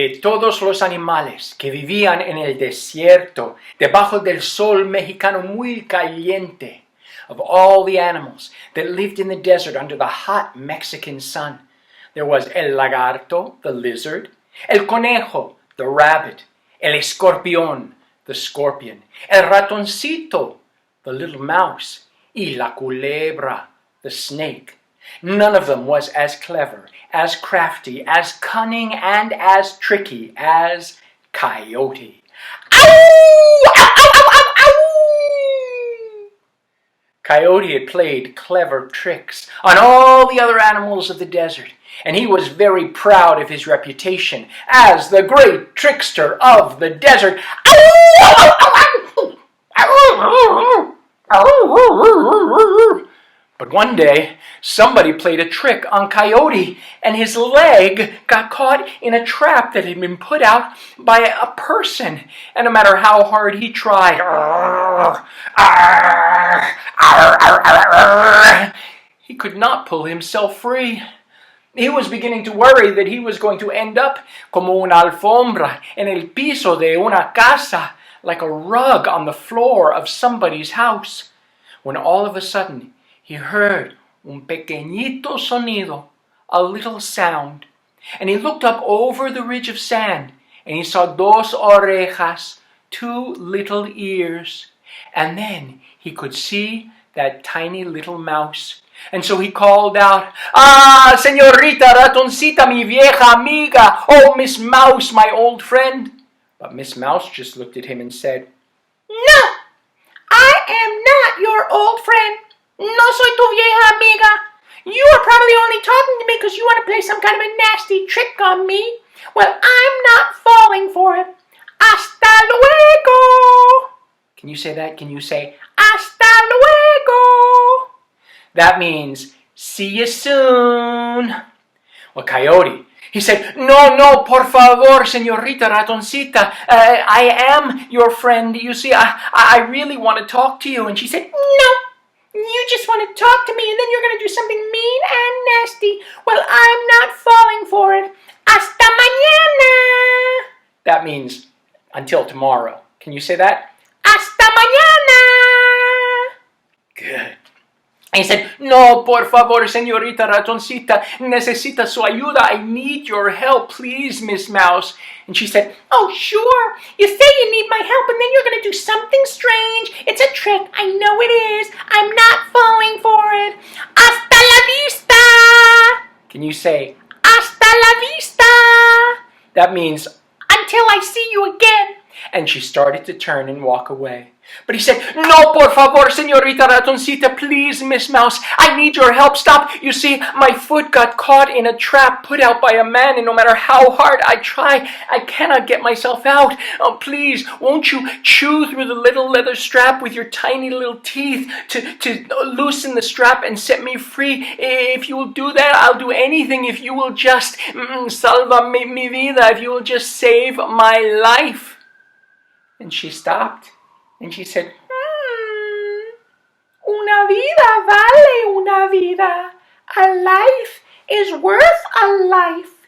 de todos los animales que vivían en el desierto, debajo del sol mexicano muy caliente, of all the animals that lived in the desert under the hot Mexican sun, there was el lagarto, the lizard, el conejo, the rabbit, el escorpión, the scorpion, el ratoncito, the little mouse, y la culebra, the snake. None of them was as clever, as crafty, as cunning, and as tricky as Coyote. Ow! Ow, ow, ow, ow, ow! Coyote had played clever tricks on all the other animals of the desert, and he was very proud of his reputation as the great trickster of the desert. But one day, somebody played a trick on Coyote, and his leg got caught in a trap that had been put out by a person. And no matter how hard he tried, he could not pull himself free. He was beginning to worry that he was going to end up como una alfombra en el piso de una casa, like a rug on the floor of somebody's house, when all of a sudden he heard un pequeñito sonido, a little sound, and he looked up over the ridge of sand, and he saw dos orejas, two little ears, and then he could see that tiny little mouse. And so he called out, "Ah, señorita ratoncita, mi vieja amiga, oh, Miss Mouse, my old friend." But Miss Mouse just looked at him and said, "No, I am not your old friend. No soy tu vieja amiga. You are probably only talking to me because you want to play some kind of a nasty trick on me. Well, I'm not falling for it. Hasta luego." Can you say that? Can you say, "Hasta luego"? That means, see you soon. Well, Coyote, he said, No, por favor, señorita ratoncita. I am your friend. You see, I really want to talk to you. And she said, "No, you just want to talk to me and then you're going to do something mean and nasty. Well, I'm not falling for it. Hasta mañana." That means, until tomorrow. Can you say that? Hasta mañana. Good. He said, "No, por favor, señorita ratoncita, necesita su ayuda. I need your help, please, Miss Mouse." And she said, "Oh, sure. You say you need my help, and then you're going to do something strange. It's a trick. I know it is. I'm not falling for it. Hasta la vista." Can you say, "Hasta la vista"? That means, until I see you again. And she started to turn and walk away. But he said, "No, por favor, señorita ratoncita, please, Miss Mouse, I need your help. Stop. You see, my foot got caught in a trap put out by a man, and no matter how hard I try, I cannot get myself out. Oh, please, won't you chew through the little leather strap with your tiny little teeth to loosen the strap and set me free? If you will do that, I'll do anything. If you will just salva mi vida, if you will just save my life." And she stopped. And she said, "Una vida vale una vida. A life is worth a life."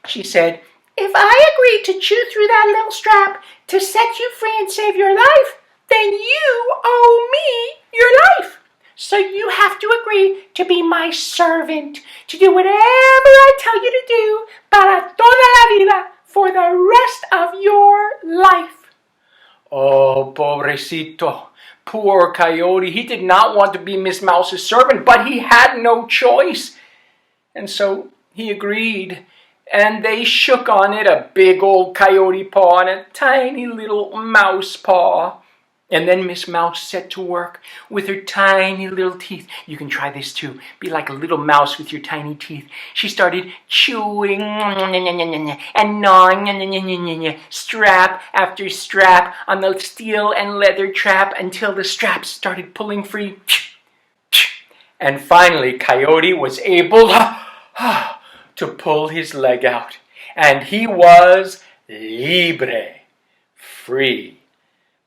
She said, "If I agree to chew through that little strap to set you free and save your life, then you owe me your life. So you have to agree to be my servant, to do whatever I tell you to do para toda la vida, for the rest of your life." Oh, pobrecito, poor Coyote. He did not want to be Miss Mouse's servant, but he had no choice. And so he agreed, and they shook on it, a big old coyote paw and a tiny little mouse paw. And then Miss Mouse set to work with her tiny little teeth. You can try this too. Be like a little mouse with your tiny teeth. She started chewing and gnawing strap after strap on the steel and leather trap until the straps started pulling free. And finally, Coyote was able to pull his leg out. And he was libre, free.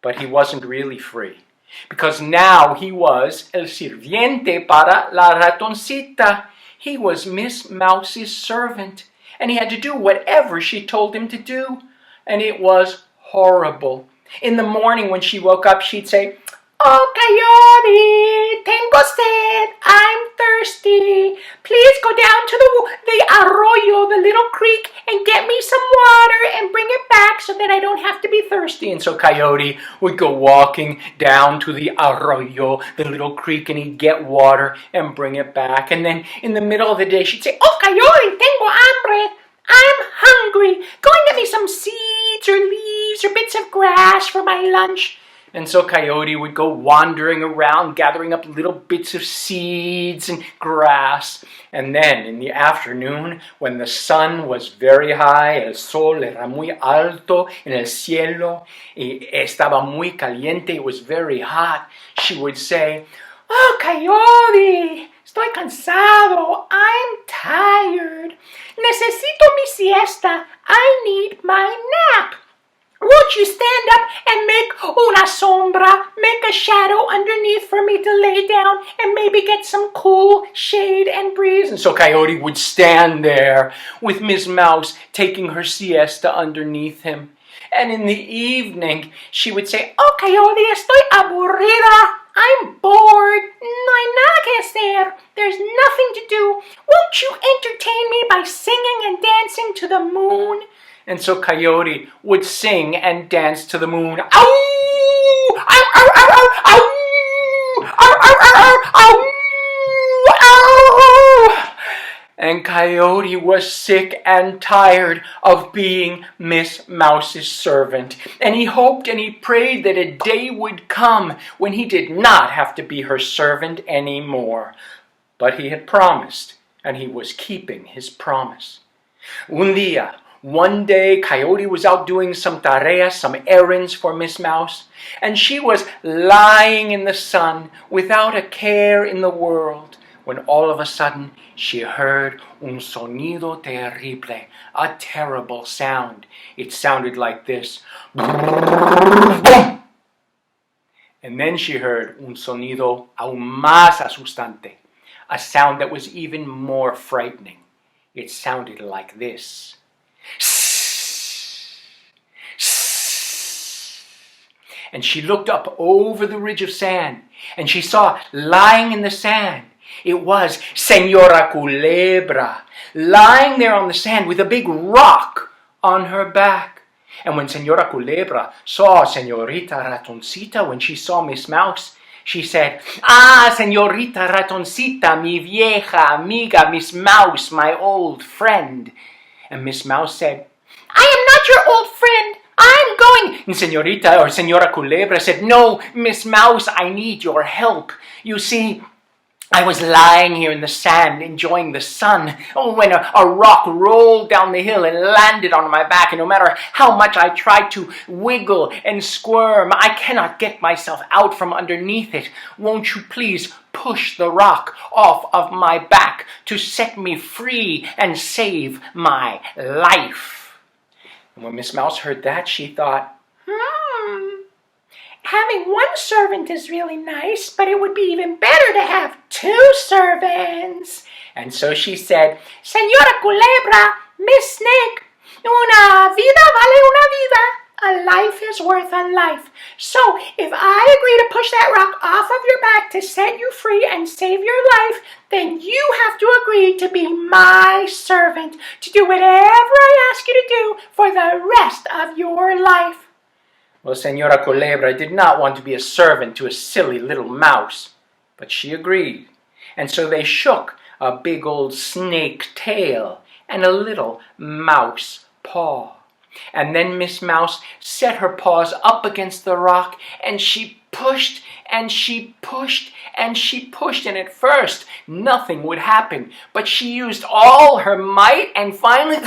But he wasn't really free, because now he was el sirviente para la ratoncita. He was Miss Mouse's servant, and he had to do whatever she told him to do. And it was horrible. In the morning when she woke up, she'd say, "Oh, Coyote, tengo sed. I'm thirsty. Please go down to the arroyo, the little creek, and get me some water and bring it back so that I don't have to be thirsty." And so Coyote would go walking down to the arroyo, the little creek, and he'd get water and bring it back. And then in the middle of the day, she'd say, "Oh, Coyote, tengo hambre. I'm hungry. Go and get me some seeds or leaves or bits of grass for my lunch." And so Coyote would go wandering around, gathering up little bits of seeds and grass. And then in the afternoon, when the sun was very high, el sol era muy alto en el cielo, y estaba muy caliente, it was very hot, she would say, "Oh, Coyote, estoy cansado. I'm tired. Necesito mi siesta. I need my nap. Won't you stand up and make una sombra, make a shadow underneath for me to lay down and maybe get some cool shade and breeze?" And so Coyote would stand there with Miss Mouse taking her siesta underneath him. And in the evening, she would say, "Oh, Coyote, estoy aburrida. I'm bored. No hay nada que hacer. There's nothing to do. Won't you entertain me by singing and dancing to the moon?" And so Coyote would sing and dance to the moon. Ow! Ow, ow, ow, ow, ow! Ow, ow, ow, ow, ow, ow! And Coyote was sick and tired of being Miss Mouse's servant. And he hoped and he prayed that a day would come when he did not have to be her servant anymore. But he had promised, and he was keeping his promise. One day, Coyote was out doing some tareas, some errands for Miss Mouse, and she was lying in the sun without a care in the world, when all of a sudden she heard un sonido terrible, a terrible sound. It sounded like this. And then she heard un sonido aún más asustante, a sound that was even more frightening. It sounded like this. And she looked up over the ridge of sand, and she saw lying in the sand, it was Señora Culebra, lying there on the sand with a big rock on her back. And when Señora Culebra saw Señorita Ratoncita, when she saw Miss Mouse, she said, "Ah, Señorita Ratoncita, mi vieja amiga, Miss Mouse, my old friend." And Miss Mouse said, "I am not your old friend. I'm going." And Señora Culebra said, "No, Miss Mouse, I need your help. You see, I was lying here in the sand enjoying the sun when a rock rolled down the hill and landed on my back. And no matter how much I tried to wiggle and squirm, I cannot get myself out from underneath it. Won't you please push the rock off of my back to set me free and save my life?" And when Miss Mouse heard that, she thought, having one servant is really nice, but it would be even better to have two servants. And so she said, "Señora Culebra, Miss Snake, una vida vale una vida. A life is worth a life. So if I agree to push that rock off of your back to set you free and save your life, then you have to agree to be my servant, to do whatever I ask you to do for the rest of your life." Well, Señora Culebra did not want to be a servant to a silly little mouse, but she agreed. And so they shook a big old snake tail and a little mouse paw. And then Miss Mouse set her paws up against the rock, and she pushed, and she pushed, and she pushed, and at first nothing would happen. But she used all her might, and finally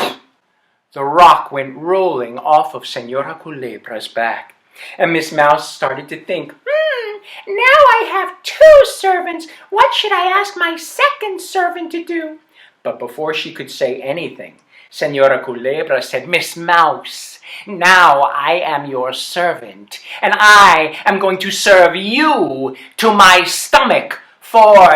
the rock went rolling off of Señora Culebra's back. And Miss Mouse started to think, now I have two servants. What should I ask my second servant to do? But before she could say anything, Señora Culebra said, "Miss Mouse, now I am your servant, and I am going to serve you to my stomach for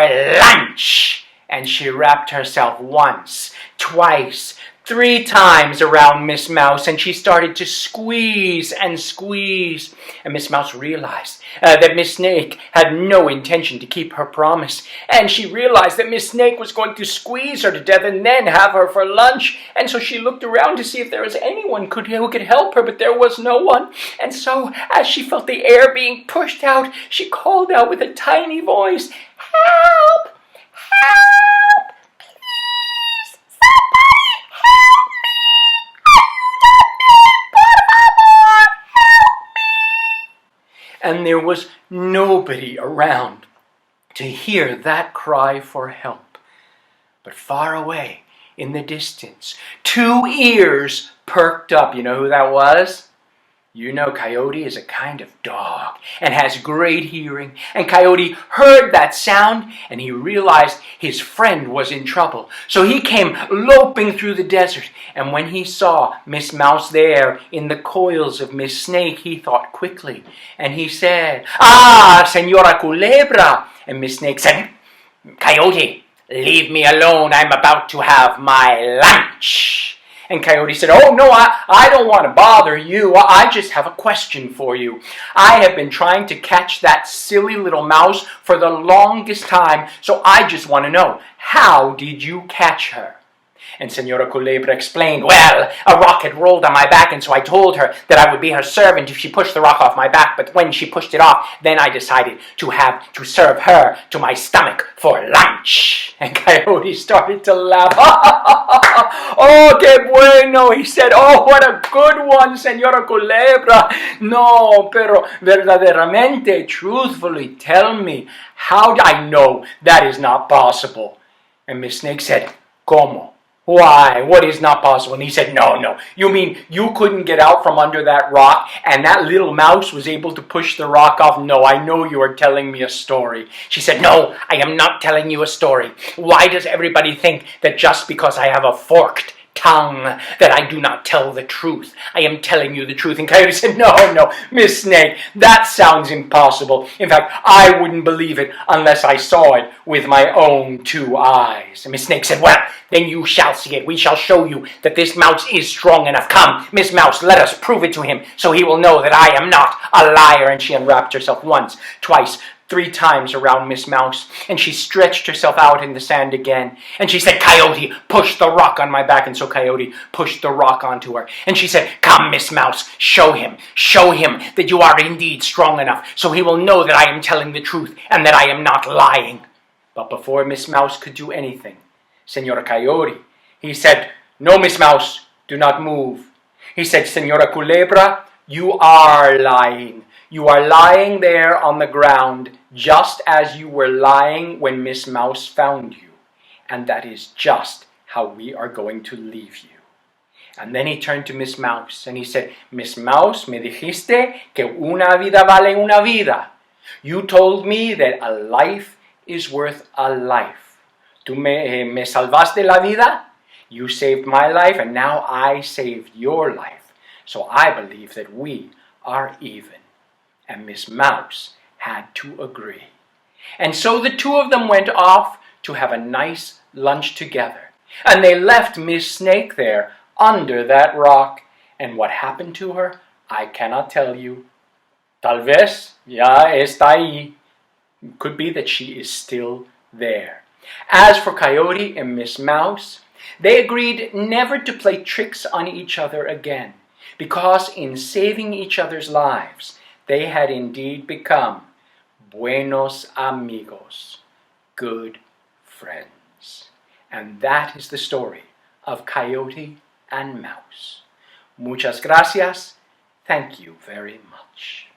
lunch." And she wrapped herself once, twice, 3 times around Miss Mouse, and she started to squeeze and squeeze. And Miss Mouse realized that Miss Snake had no intention to keep her promise. And she realized that Miss Snake was going to squeeze her to death and then have her for lunch. And so she looked around to see if there was anyone who could help her, but there was no one. And so, as she felt the air being pushed out, she called out with a tiny voice, "Help! Help! Please! Somebody help me! Ayúdame! Por favor! Help me!" And there was nobody around to hear that cry for help. But far away in the distance, 2 ears perked up. You know who that was? You know Coyote is a kind of dog and has great hearing. And Coyote heard that sound and he realized his friend was in trouble. So he came loping through the desert. And when he saw Miss Mouse there in the coils of Miss Snake, he thought quickly. And he said, "Ah, Señora Culebra." And Miss Snake said, "Coyote, leave me alone. I'm about to have my lunch." And Coyote said, "Oh, no, I don't want to bother you. I just have a question for you. I have been trying to catch that silly little mouse for the longest time, so I just want to know, how did you catch her?" And Señora Culebra explained, "Well, a rock had rolled on my back, and so I told her that I would be her servant if she pushed the rock off my back. But when she pushed it off, then I decided to serve her to my stomach for lunch." And Coyote started to laugh. "Oh, qué bueno," he said. "Oh, what a good one, Señora Culebra. No, pero verdaderamente, truthfully, tell me, how do I know that is not possible?" And Miss Snake said, "Como? Why? What is not possible?" And he said, No. You mean you couldn't get out from under that rock and that little mouse was able to push the rock off? No, I know you are telling me a story." She said, "No, I am not telling you a story. Why does everybody think that just because I have a forked tongue that I do not tell the truth? I am telling you the truth." And Coyote said, No, Miss Snake, that sounds impossible. In fact, I wouldn't believe it unless I saw it with my own 2 eyes. And Miss Snake said, "Well, then you shall see it. We shall show you that this mouse is strong enough. Come, Miss Mouse, let us prove it to him so he will know that I am not a liar." And she unwrapped herself once, twice, 3 times around Miss Mouse, and she stretched herself out in the sand again. And she said, "Coyote, push the rock on my back." And so Coyote pushed the rock onto her. And she said, "Come, Miss Mouse, show him that you are indeed strong enough, so he will know that I am telling the truth and that I am not lying." But before Miss Mouse could do anything, Señora Coyote, he said, "No, Miss Mouse, do not move." He said, "Señora Culebra, you are lying. You are lying there on the ground just as you were lying when Miss Mouse found you. And that is just how we are going to leave you." And then he turned to Miss Mouse and he said, "Miss Mouse, me dijiste que una vida vale una vida. You told me that a life is worth a life. Tú me salvaste la vida. You saved my life and now I saved your life. So I believe that we are even." And Miss Mouse had to agree. And so the 2 of them went off to have a nice lunch together. And they left Miss Snake there under that rock. And what happened to her, I cannot tell you. Tal vez ya está ahí. It could be that she is still there. As for Coyote and Miss Mouse, they agreed never to play tricks on each other again, because in saving each other's lives, they had indeed become buenos amigos, good friends. And that is the story of Coyote and Mouse. Muchas gracias. Thank you very much.